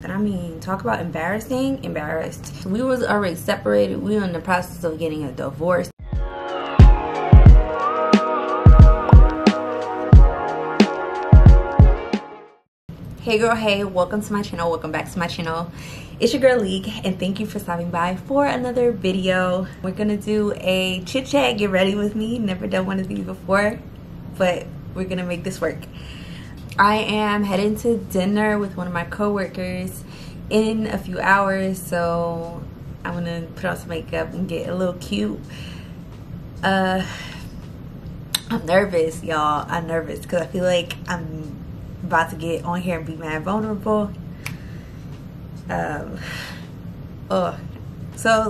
And I mean, talk about embarrassing, embarrassed. We was already separated. We were in the process of getting a divorce. Hey girl, hey, welcome to my channel, welcome back to my channel. It's your girl League, and thank you for stopping by for another video. We're gonna do a chit chat, get ready with me. Never done one of these before, but we're gonna make this work. I am heading to dinner with one of my co-workers in a few hours, so I'm gonna put on some makeup and get a little cute. I'm nervous, y'all. I'm nervous because I feel like I'm about to get on here and be mad vulnerable. So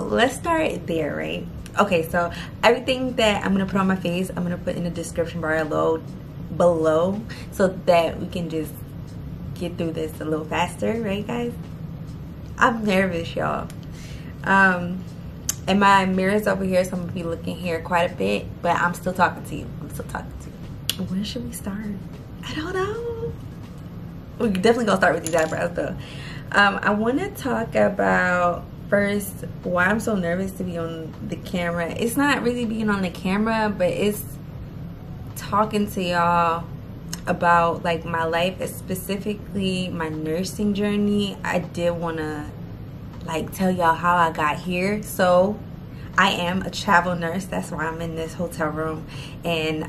let's start there, right? Okay, so everything that I'm gonna put on my face, I'm gonna put in the description bar below so that we can just get through this a little faster, right guys? I'm nervous, y'all. And my mirror's over here, so I'm gonna be looking here quite a bit, but I'm still talking to you. When should we start? I don't know. We're definitely gonna start with these eyebrows though. I want to talk about first why I'm so nervous to be on the camera. It's not really being on the camera, but it's talking to y'all about like my life, specifically my nursing journey. I did want to like tell y'all how I got here. So I am a travel nurse. That's why I'm in this hotel room, and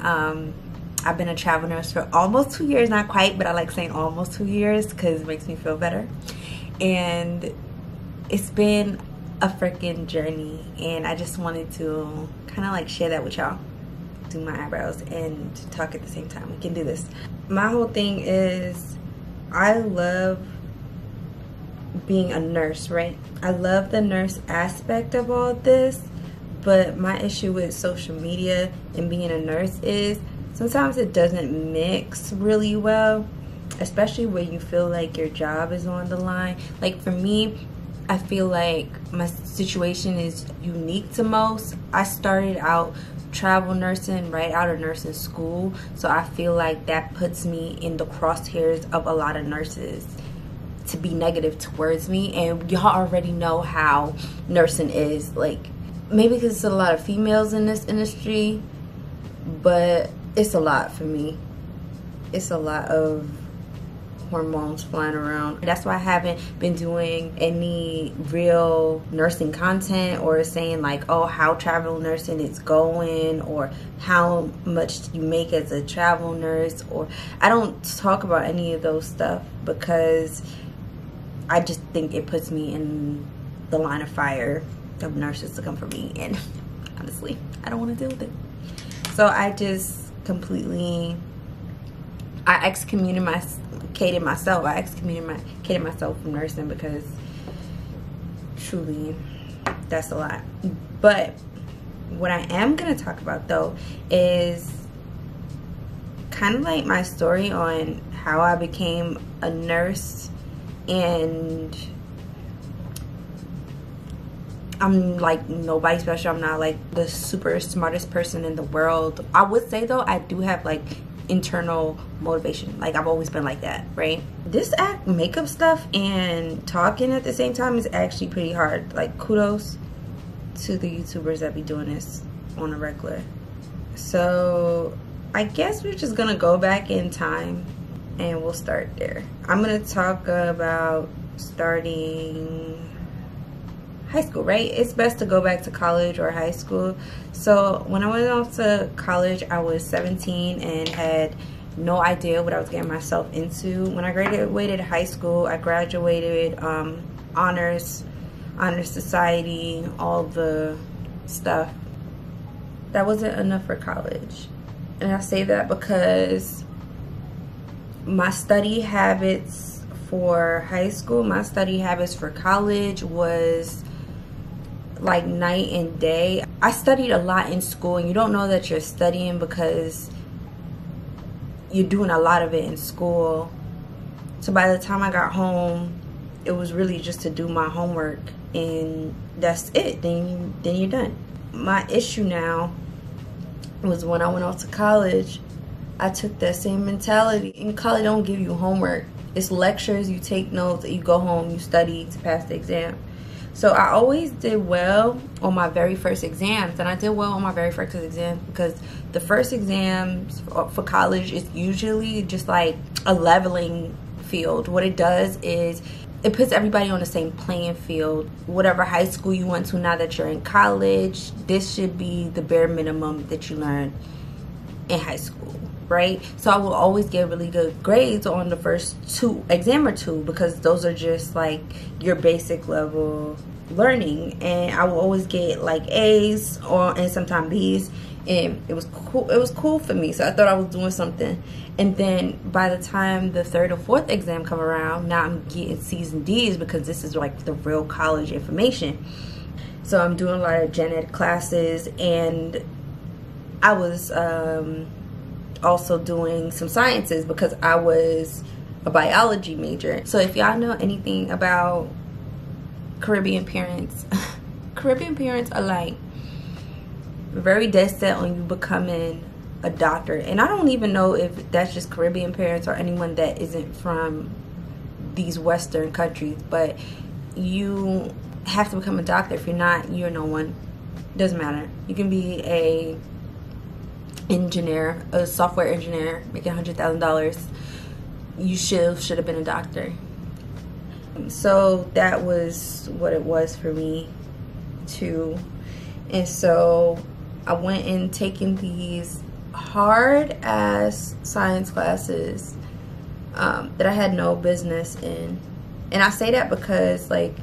I've been a travel nurse for almost 2 years. Not quite, but I like saying almost 2 years because it makes me feel better. And it's been a freaking journey, and I just wanted to kind of like share that with y'all. Do my eyebrows and talk at the same time. We can do this. My whole thing is I love being a nurse, right? I love the nurse aspect of all this, but my issue with social media and being a nurse is sometimes it doesn't mix really well, especially when you feel like your job is on the line. Like for me, I feel like my situation is unique to most. I started out travel nursing right out of nursing school, so I feel like that puts me in the crosshairs of a lot of nurses to be negative towards me. And y'all already know how nursing is, like maybe because it's a lot of females in this industry, but it's a lot for me. It's a lot of hormones flying around. That's why I haven't been doing any real nursing content or saying like, oh, how travel nursing is going or how much you make as a travel nurse, or I don't talk about any of those stuff because I just think it puts me in the line of fire of nurses to come for me, and honestly I don't want to deal with it. So I just completely excommunicated myself from nursing because truly that's a lot. But what I am going to talk about though is kind of like my story on how I became a nurse. And I'm like nobody special. I'm not like the super smartest person in the world. I would say though I do have like internal motivation. Like I've always been like that, right? This makeup stuff and talking at the same time is actually pretty hard. Like kudos to the YouTubers that be doing this on a regular. So I guess we're just gonna go back in time and we'll start there. I'm gonna talk about starting high school, right? It's best to go back to college or high school. So when I went off to college, I was 17 and had no idea what I was getting myself into. When I graduated high school, I graduated honors society, all the stuff. That wasn't enough for college. And I say that because my study habits for high school, my study habits for college was like night and day. I studied a lot in school, and you don't know that you're studying because you're doing a lot of it in school. So by the time I got home, it was really just to do my homework, and that's it. Then you're done. My issue now was when I went off to college, I took that same mentality. In college, don't give you homework. It's lectures, you take notes, you go home, you study to pass the exam. So I always did well on my very first exams, and I did well on my very first exams because the first exams for college is usually just like a leveling field. What it does is it puts everybody on the same playing field. Whatever high school you went to, now that you're in college, this should be the bare minimum that you learn in high school, right? So I will always get really good grades on the first exam or two because those are just like your basic level learning, and I will always get like A's and sometimes B's, and it was cool for me. So I thought I was doing something. And then by the time the third or fourth exam come around, now I'm getting C's and D's because this is like the real college information. So I'm doing a lot of gen ed classes, and I was also doing some sciences because I was a biology major. So if y'all know anything about Caribbean parents, Caribbean parents are like very dead set on you becoming a doctor. And I don't even know if that's just Caribbean parents or anyone that isn't from these Western countries, but you have to become a doctor. If you're not, you're no one. Doesn't matter. You can be a engineer, a software engineer making $100,000. You should have been a doctor. So that was what it was for me too. And so I went and taken these hard ass science classes that I had no business in. And I say that because like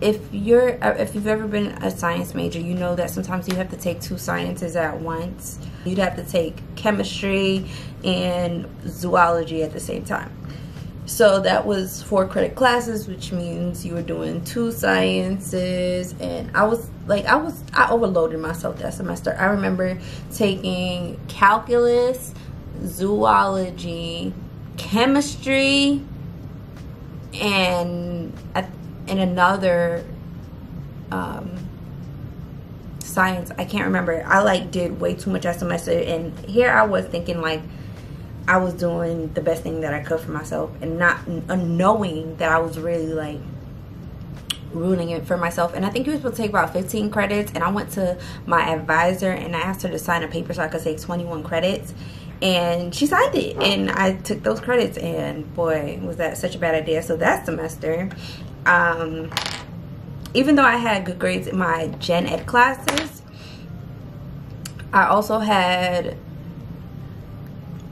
if you've ever been a science major, you know that sometimes you have to take two sciences at once. You'd have to take chemistry and zoology at the same time. So that was 4 credit classes, which means you were doing 2 sciences, and I overloaded myself that semester. I remember taking calculus, zoology, chemistry, and another science. I can't remember. I like did way too much that semester, and here I was thinking like I was doing the best thing that I could for myself, and not knowing that I was really like ruining it for myself. And I think you were supposed to take about 15 credits, and I went to my advisor and I asked her to sign a paper so I could take 21 credits, and she signed it, and I took those credits, and boy, was that such a bad idea. So that semester, even though I had good grades in my gen ed classes, I also had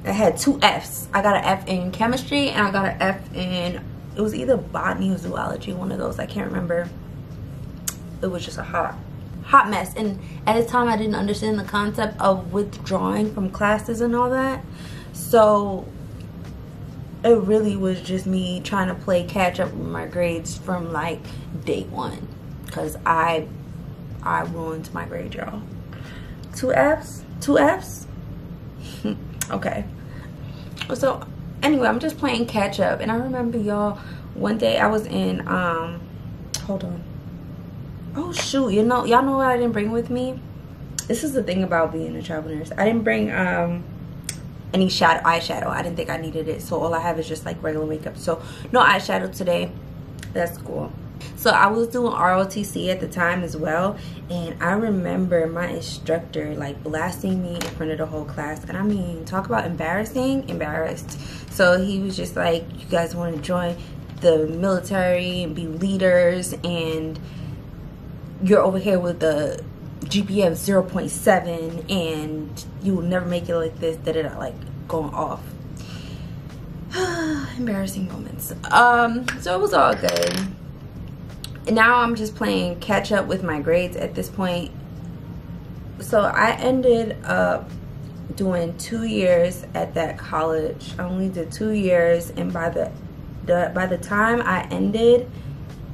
2 F's. I got an F in chemistry, and I got an F in, it was either botany or zoology, one of those, I can't remember. It was just a hot mess. And at the time I didn't understand the concept of withdrawing from classes and all that, so it really was just me trying to play catch up with my grades from like day 1, because I ruined my grade, y'all. 2 F's? Okay. So anyway, I'm just playing catch up, and I remember, y'all, one day I was in hold on, oh shoot, y'all know what I didn't bring with me? This is the thing about being a travel nurse. I didn't bring any eyeshadow. I didn't think I needed it, so all I have is just like regular makeup. So no eyeshadow today. That's cool. So I was doing ROTC at the time as well, and I remember my instructor like blasting me in front of the whole class. And I mean, talk about embarrassed. So he was just like, you guys want to join the military and be leaders, and you're over here with the GPA of 0.7, and you will never make it like this, like going off. Embarrassing moments. So it was all good. Now I'm just playing catch up with my grades at this point. So I ended up doing 2 years at that college. I only did 2 years, and by the time I ended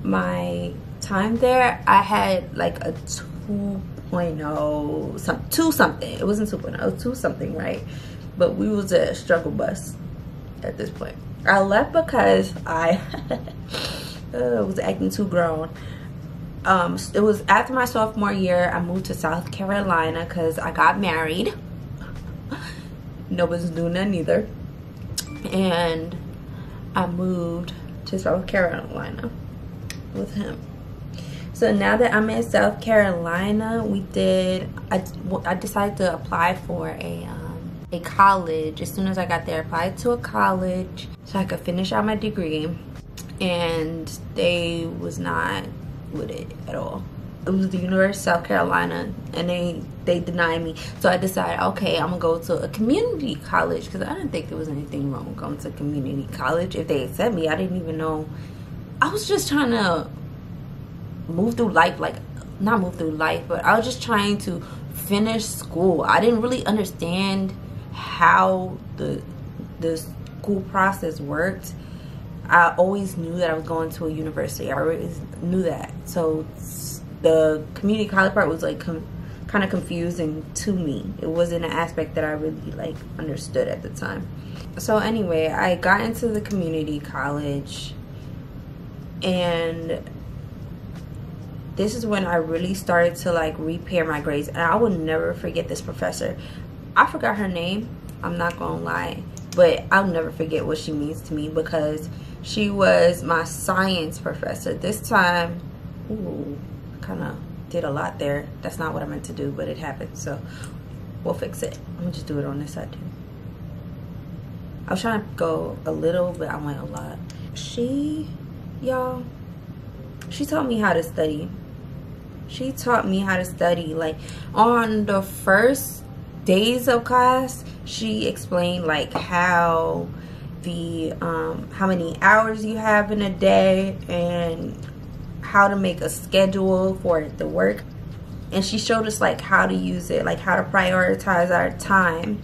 my time there, I had like a 2.0 2 something. It wasn't 2.0, it was 2 something, right? But we was a struggle bus at this point. I left because I was acting too grown. It was after my sophomore year. I moved to South Carolina because I got married. Nobody's doing that neither. And I moved to South Carolina with him. So now that I'm in South Carolina, I decided to apply for a college. As soon as I got there, I applied to a college so I could finish out my degree, and they was not with it at all. It was the University of South Carolina, and they denied me. So I decided, okay, I'm gonna go to a community college, because I didn't think there was anything wrong with going to community college. If they accept me, I didn't even know. I was just trying to move through life, like not move through life, but I was just trying to finish school. I didn't really understand how the school process worked. I always knew that I was going to a university. I always knew that. So the community college part was like kind of confusing to me. It wasn't an aspect that I really like understood at the time. So anyway, I got into the community college, and this is when I really started to like repair my grades. And I will never forget this professor. I forgot her name, I'm not gonna lie, but I'll never forget what she means to me, because she was my science professor. This time, ooh, kind of did a lot there. That's not what I meant to do, but it happened, so we'll fix it. I'm gonna just do it on this side too. I was trying to go a little, but I went a lot. Y'all, she taught me how to study. She taught me how to study. Like on the first days of class, she explained like how many hours you have in a day and how to make a schedule for it to work. And she showed us like how to use it, like how to prioritize our time,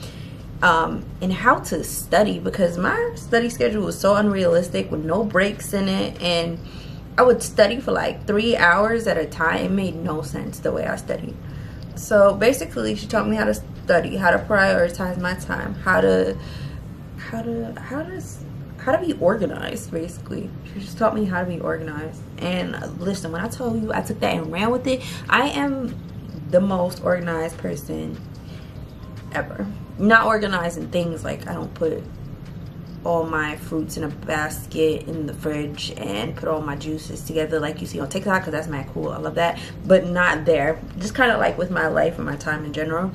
and how to study, because my study schedule was so unrealistic with no breaks in it, and I would study for like 3 hours at a time. It made no sense the way I studied. So basically, she taught me how to study, how to prioritize my time, how to be organized. Basically, she just taught me how to be organized. And listen, when I told you I took that and ran with it, I am the most organized person ever. Not organized in things like I don't put all my fruits in a basket in the fridge and put all my juices together like you see on TikTok, because that's mad cool. I love that, but not there. Just kind of like with my life and my time in general.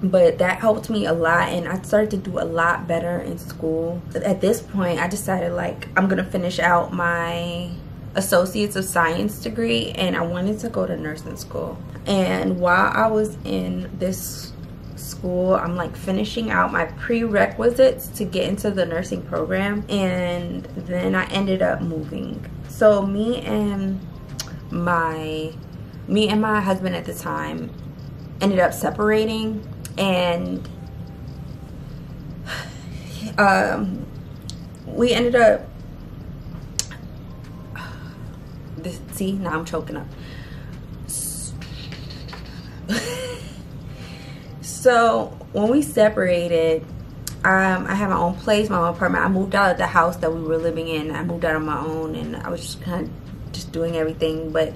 But that helped me a lot, and I started to do a lot better in school. At this point, I decided like I'm gonna finish out my Associates of Science degree, and I wanted to go to nursing school. And while I was in this school, I'm like finishing out my prerequisites to get into the nursing program, and then I ended up moving. So me and my husband at the time ended up separating, and we ended up see, now I'm choking up. So when we separated, I had my own place, my own apartment. I moved out of the house that we were living in. I moved out on my own, and I was just kind of just doing everything. But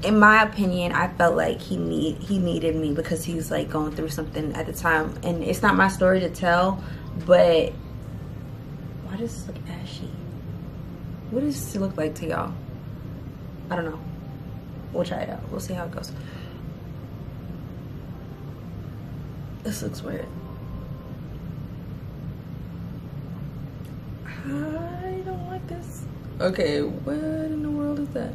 in my opinion, I felt like he needed me, because he was like going through something at the time. And it's not my story to tell, but why does this look ashy? What does this look like to y'all? I don't know. We'll try it out. We'll see how it goes. This looks weird. I don't like this. Okay, what in the world is that?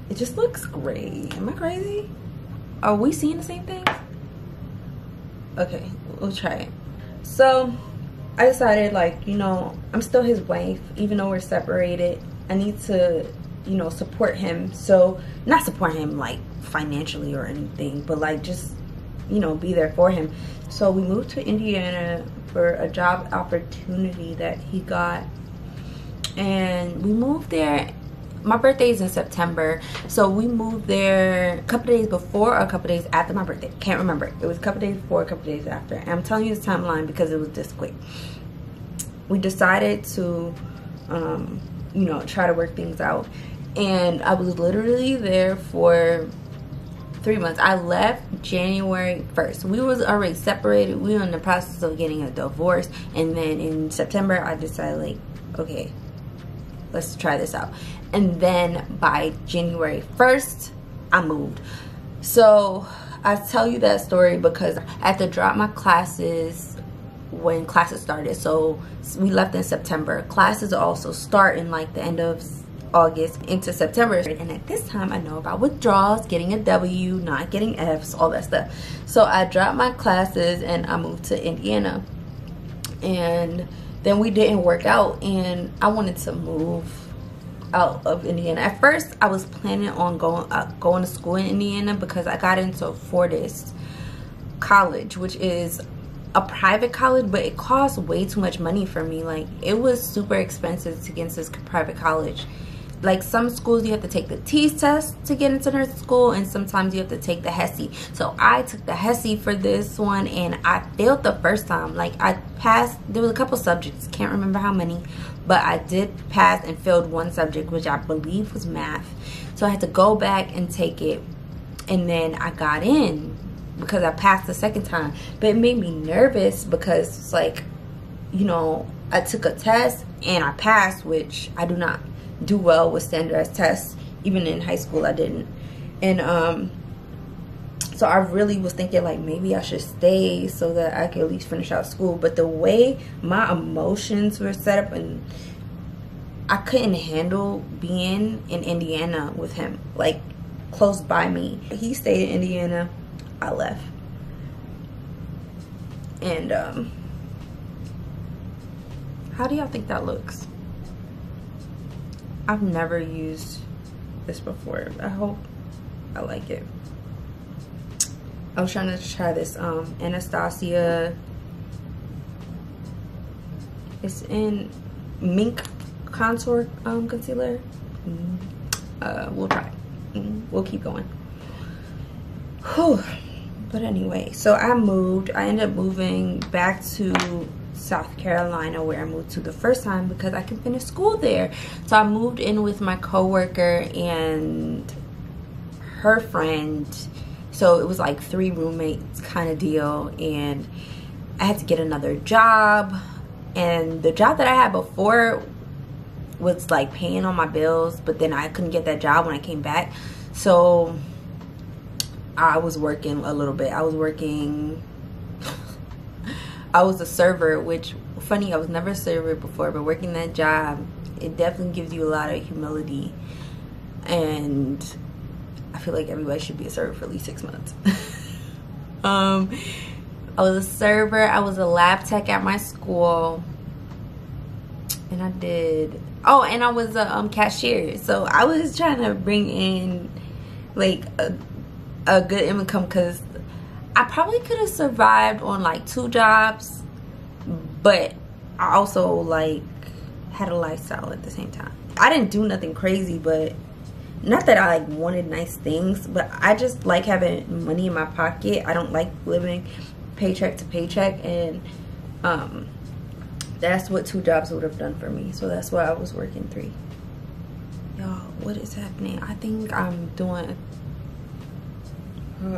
It just looks gray. Am I crazy? Are we seeing the same thing? Okay, we'll try it. So I decided, like, you know, I'm still his wife, even though we're separated. I need to, you know, support him. So not support him like financially or anything, but like just, you know, be there for him. So we moved to Indiana for a job opportunity that he got, and we moved there. My birthday is in September, so we moved there a couple days before or a couple days after my birthday. Can't remember. It was a couple days before, a couple days after. And I'm telling you this timeline because it was this quick. We decided to, you know, try to work things out, and I was literally there for 3 months. I left January 1st. We was already separated. We were in the process of getting a divorce. And then in September, I decided, like, okay, let's try this out. And then by January 1st, I moved. So I tell you that story because I had to drop my classes when classes started. So we left in September. Classes also start in like the end of August into September. And at this time, I know about withdrawals, getting a W, not getting Fs, all that stuff. So I dropped my classes and I moved to Indiana. And then we didn't work out, and I wanted to move out of Indiana. At first, I was planning on going to school in Indiana because I got into Fortis College, which is a private college, but it costs way too much money for me. Like, it was super expensive to get into this private college. Like, some schools you have to take the TEAS test to get into nursing school, and sometimes you have to take the HESI. So I took the HESI for this one, and I failed the first time. Like, I passed, there was a couple subjects, can't remember how many, but I did pass and failed one subject, which I believe was math. So I had to go back and take it, and then I got in because I passed the second time. But it made me nervous because it's like, you know, I took a test and I passed, which I do not do well with standardized tests. Even in high school I didn't. And so I really was thinking, like, maybe I should stay so that I could at least finish out school. But the way my emotions were set up, and I couldn't handle being in Indiana with him, like, close by me. He stayed in Indiana, I left. And how do y'all think that looks? I've never used this before. I hope I like it. I was trying to try this Anastasia. It's in Mink contour concealer. We'll try. We'll keep going. Whew. But anyway, so I ended up moving back to South Carolina, where I moved to the first time because I can finish school there. So I moved in with my coworker and her friend. So it was like 3 roommates kind of deal, and I had to get another job. And the job that I had before was like paying on my bills, but then I couldn't get that job when I came back. So I was working a little bit. I was a server, which, funny, I was never a server before, but working that job, it definitely gives you a lot of humility. And I feel like everybody should be a server for at least 6 months. I was a server. I was a lab tech at my school. And I did, oh, and I was a cashier. So I was trying to bring in like a good income, because I probably could have survived on like 2 jobs, but I also like had a lifestyle at the same time. I didn't do nothing crazy, but not that I like wanted nice things, but I just like having money in my pocket. I don't like living paycheck to paycheck, and that's what 2 jobs would have done for me. So that's why I was working 3. Y'all, what is happening? I think I'm doing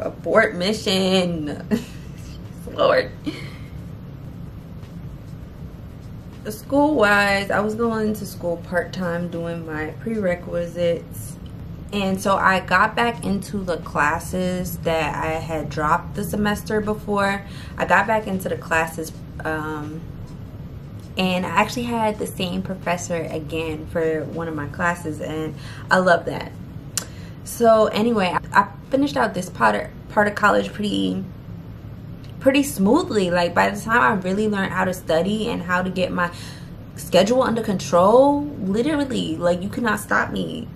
abort mission. Lord. School wise, I was going to school part-time doing my prerequisites, and so I got back into the classes that I had dropped the semester before. I got back into the classes, and I actually had the same professor again for one of my classes, and I love that. So anyway, I finished out this part of college pretty smoothly. Like, by the time I really learned how to study and how to get my schedule under control, literally, like, you could not stop me.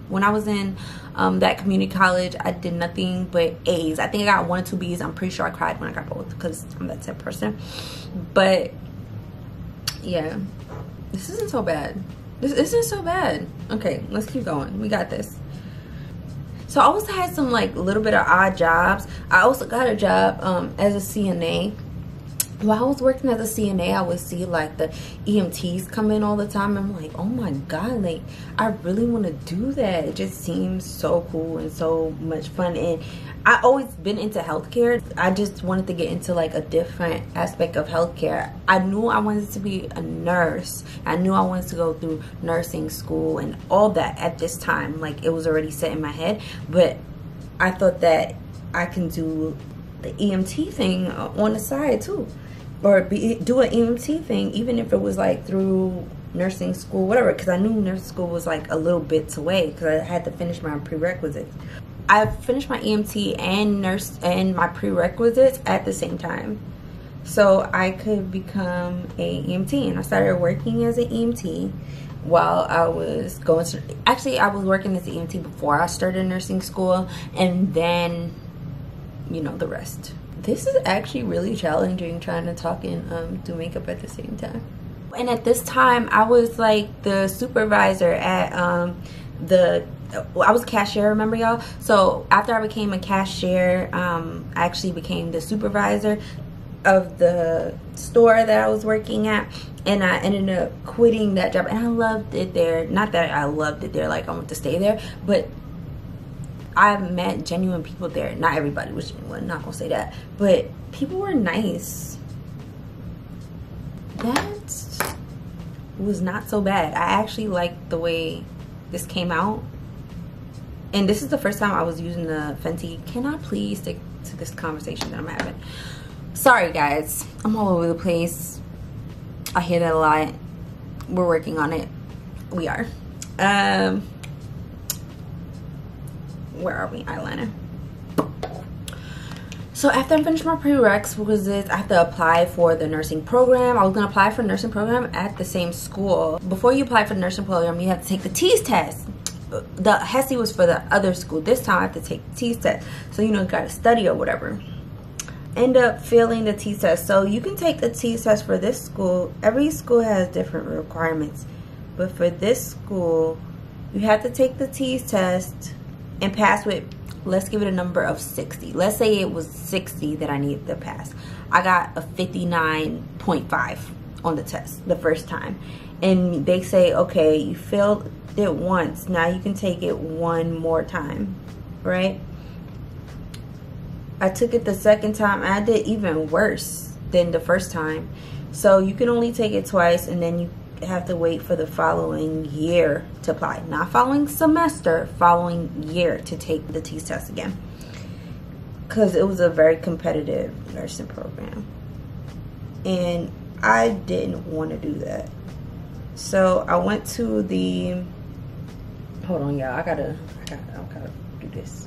When I was in that community college, I did nothing but A's. I think I got 1 or 2 B's. I'm pretty sure I cried when I got both because I'm that type of person. But yeah, this isn't so bad. This isn't so bad. Okay, let's keep going. We got this. So I also had some like little bit of odd jobs. I also got a job as a CNA, while I was working as a CNA, I would see like the EMTs come in all the time. I'm like, oh my god, like I really want to do that. It just seems so cool and so much fun. And I always been into healthcare. I just wanted to get into like a different aspect of healthcare. I knew I wanted to be a nurse. I knew I wanted to go through nursing school and all that at this time. Like it was already set in my head, but I thought that I can do the EMT thing on the side too, or do an EMT thing, even if it was like through nursing school, whatever, because I knew nursing school was like a little bit away because I had to finish my prerequisites. I finished my EMT and nurse and my prerequisites at the same time, so I could become a EMT. And I started working as an EMT while I was going to, actually I was working as an EMT before I started nursing school, and then you know the rest. This is actually really challenging, trying to talk and do makeup at the same time. And at this time I was like the supervisor at I was a cashier, remember y'all? So after I became a cashier, I actually became the supervisor of the store that I was working at, and I ended up quitting that job. And I loved it there. Not that I loved it there like I want to stay there, but I met genuine people there. Not everybody was genuine, not gonna say that, but people were nice. That was not so bad. I actually liked the way this came out. And this is the first time I was using the Fenty. Can I please stick to this conversation that I'm having? Sorry guys, I'm all over the place. I hear that a lot. We're working on it. We are. Where are we? Eyeliner. So after I finished my prerequisites, I have to apply for the nursing program. I was gonna apply for the nursing program at the same school. Before you apply for the nursing program, you have to take the TEAS test. The HESI was for the other school. This time I have to take the TEAS test. So you know, gotta study or whatever. End up failing the TEAS test. So you can take the TEAS test for this school. Every school has different requirements, but for this school, you have to take the TEAS test and pass with, let's give it a number of 60. Let's say it was 60 that I needed to pass. I got a 59.5 on the test the first time. And they say, okay, you failed it once. Now you can take it one more time, right? I took it the second time. I did even worse than the first time. So you can only take it twice, and then you have to wait for the following year to apply. Not following semester, following year to take the TEAS test again. Because it was a very competitive nursing program. And I didn't want to do that. So I went to the, hold on y'all, I gotta do this.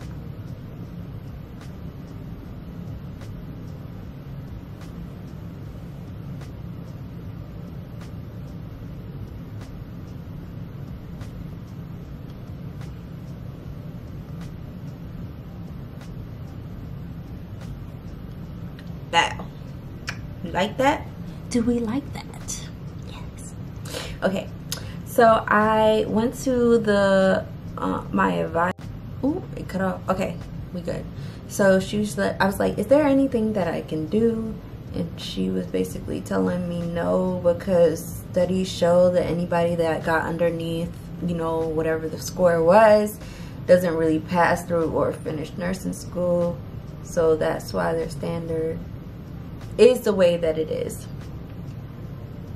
That, you like that? Do we like that? Yes. Okay, so I went to the my advisor. Ooh, it cut off. Okay, we good. So she was like, I was like, is there anything that I can do? And she was basically telling me no, because studies show that anybody that got underneath, you know, whatever the score was, doesn't really pass through or finish nursing school. So that's why their standard is the way that it is.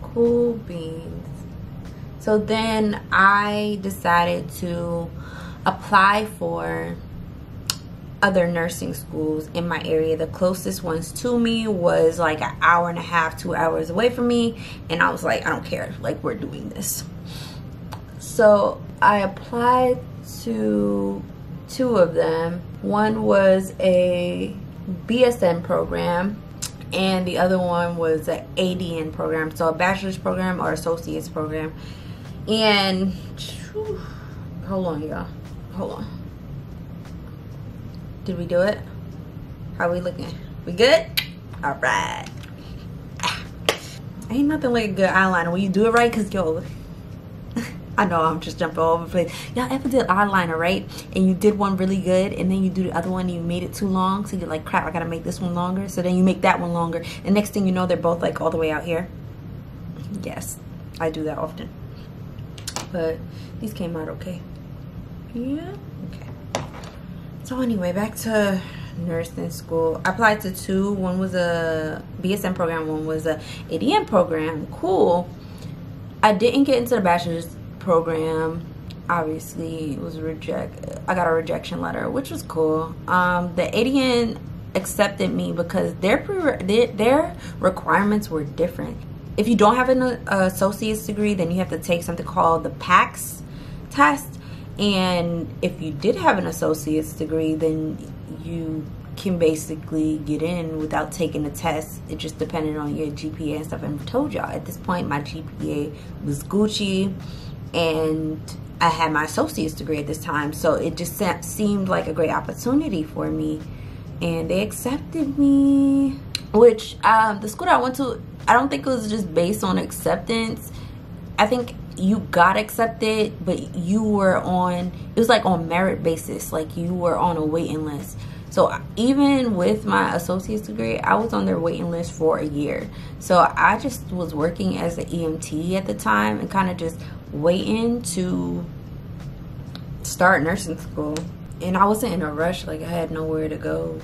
Cool beans. So then I decided to apply for other nursing schools in my area. The closest ones to me was like an hour and a half, 2 hours away from me, and I was like, I don't care, like, we're doing this. So I applied to 2 of them. One was a BSN program, and the other one was an ADN program, so a bachelor's program or associate's program. And hold on y'all, hold on. Did we do it? How are we looking? We good? All right. Ain't nothing like a good eyeliner when you do it right, because yo, I know I'm just jumping all over the place. Y'all ever did eyeliner, right? And you did one really good, and then you do the other one and you made it too long. So you're like, crap, I gotta make this one longer. So then you make that one longer. And next thing you know, they're both like all the way out here. Yes, I do that often. But these came out okay. Yeah, okay. So anyway, back to nursing school. I applied to 2. One was a BSN program, one was a ADN program. Cool. I didn't get into the bachelor's program. Obviously, it was I got a rejection letter, which was cool. The ADN accepted me because their requirements were different. If you don't have an associate's degree, then you have to take something called the PACS test. And if you did have an associate's degree, then you can basically get in without taking the test. It just depended on your GPA and stuff. And I told y'all, at this point, my GPA was Gucci, and I had my associate's degree at this time. So it just seemed like a great opportunity for me. And they accepted me, which the school that I went to, I don't think it was just based on acceptance. I think you got accepted, but you were on, it was like on merit basis. Like you were on a waiting list. So even with my associate's degree, I was on their waiting list for a year. So I just was working as an EMT at the time and kind of just waiting to start nursing school. And I wasn't in a rush, like I had nowhere to go.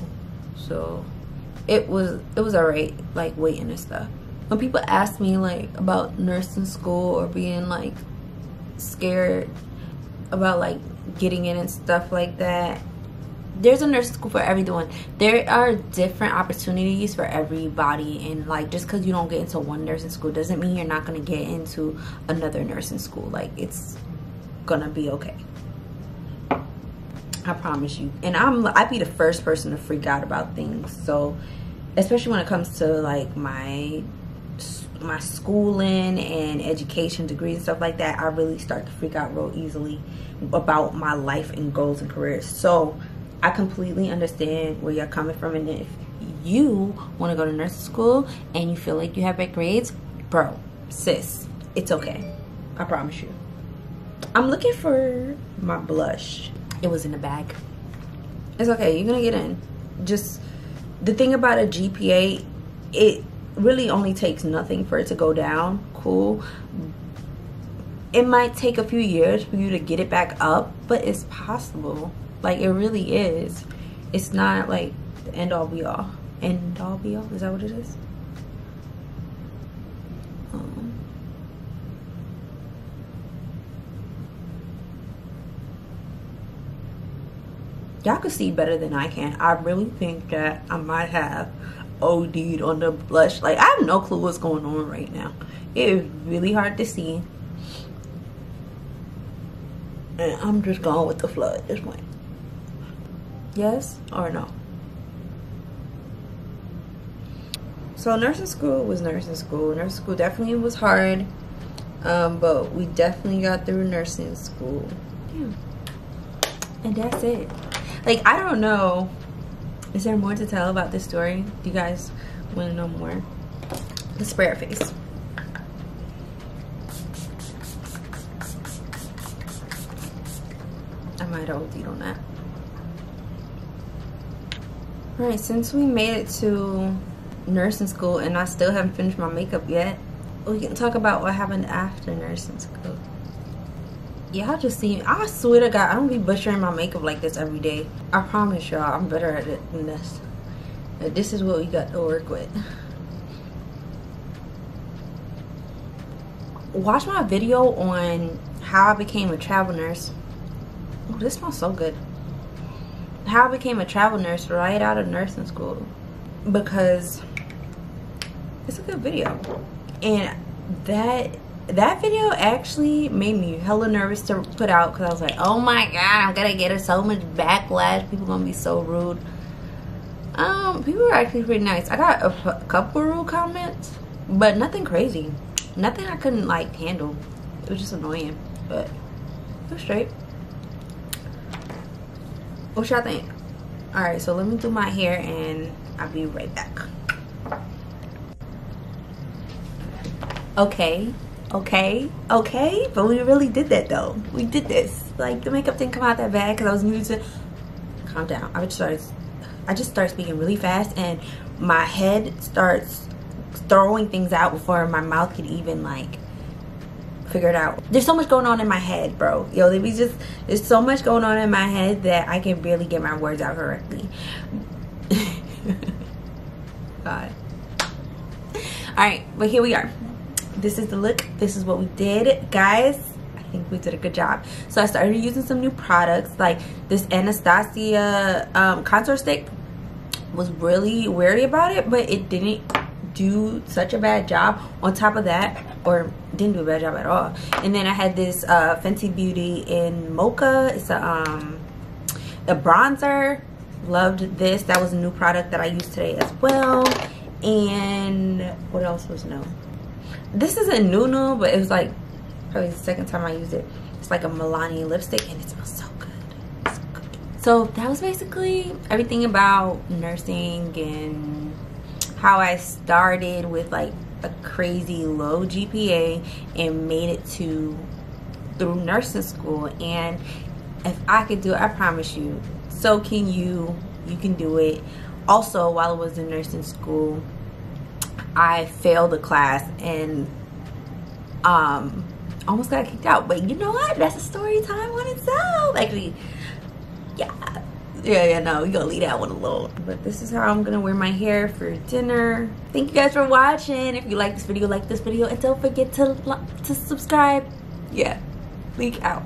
So it was alright, like waiting and stuff. When people ask me like about nursing school or being like scared about like getting in and stuff like that, there's a nursing school for everyone. There are different opportunities for everybody, and like just because you don't get into one nursing school doesn't mean you're not going to get into another nursing school. Like it's gonna be okay, I promise you. And I'd be the first person to freak out about things. So especially when it comes to like my schooling and education degrees and stuff like that, I really start to freak out real easily about my life and goals and careers. So I completely understand where you're coming from. And if you want to go to nursing school and you feel like you have bad grades, bro, sis, it's okay. I promise you. I'm looking for my blush. It was in the bag. It's okay, you're gonna get in. Just the thing about a GPA, it really only takes nothing for it to go down. Cool. It might take a few years for you to get it back up, but it's possible. Like it really is. It's not like the end all be all. End all be all? Is that what it is? Y'all can see better than I can. I really think that I might have OD'd on the blush. Like I have no clue what's going on right now. It is really hard to see. And I'm just going with the flow at this point. Yes or no? So nursing school was nursing school. Nursing school definitely was hard. But we definitely got through nursing school. Yeah. And that's it. Like, I don't know. Is there more to tell about this story? Do you guys want to know more? Let's spray our face. I might have OD'd on that. Alright, since we made it to nursing school and I still haven't finished my makeup yet, we can talk about what happened after nursing school. Y'all just see, I swear to God, I don't be butchering my makeup like this every day. I promise y'all, I'm better at it than this. But this is what we got to work with. Watch my video on how I became a travel nurse. Oh, this smells so good. How I became a travel nurse right out of nursing school. Because it's a good video. And that video actually made me hella nervous to put out, because I was like, oh my God, I'm gonna get so much backlash. People gonna be so rude. People were actually pretty nice. I got a couple rude comments, but nothing crazy. Nothing I couldn't like handle. It was just annoying, but it was straight. What y'all think? Alright, so let me do my hair and I'll be right back. Okay, Okay, but we really did that though. We did this. Like, the makeup didn't come out that bad because I was new to. Calm down. I just start speaking really fast, and my head starts throwing things out before my mouth could even like figure it out. There's so much going on in my head, bro. Yo, there's so much going on in my head that I can barely get my words out correctly. God. Alright, but here we are. This is the look. This is what we did, guys. I think we did a good job. So I started using some new products, like this Anastasia contour stick. Was really wary about it, but it didn't do such a bad job. On top of that, or didn't do a bad job at all. And then I had this Fenty Beauty in Mocha. It's a bronzer. Loved this. That was a new product that I used today as well. And what else was new? This isn't new, but it was like probably the second time I used it. It's like a Milani lipstick, and it smells so good. It's so good. So that was basically everything about nursing and how I started with like a crazy low GPA and made it through nursing school. And if I could do it, I promise you, so can you. You can do it. Also, while I was in nursing school, I failed a class and almost got kicked out. But you know what? That's a story time on itself. Actually, yeah, no, you're gonna leave that one alone. But this is how I'm gonna wear my hair for dinner. Thank you guys for watching. If you like this video, and don't forget to subscribe. Yeah, leak out.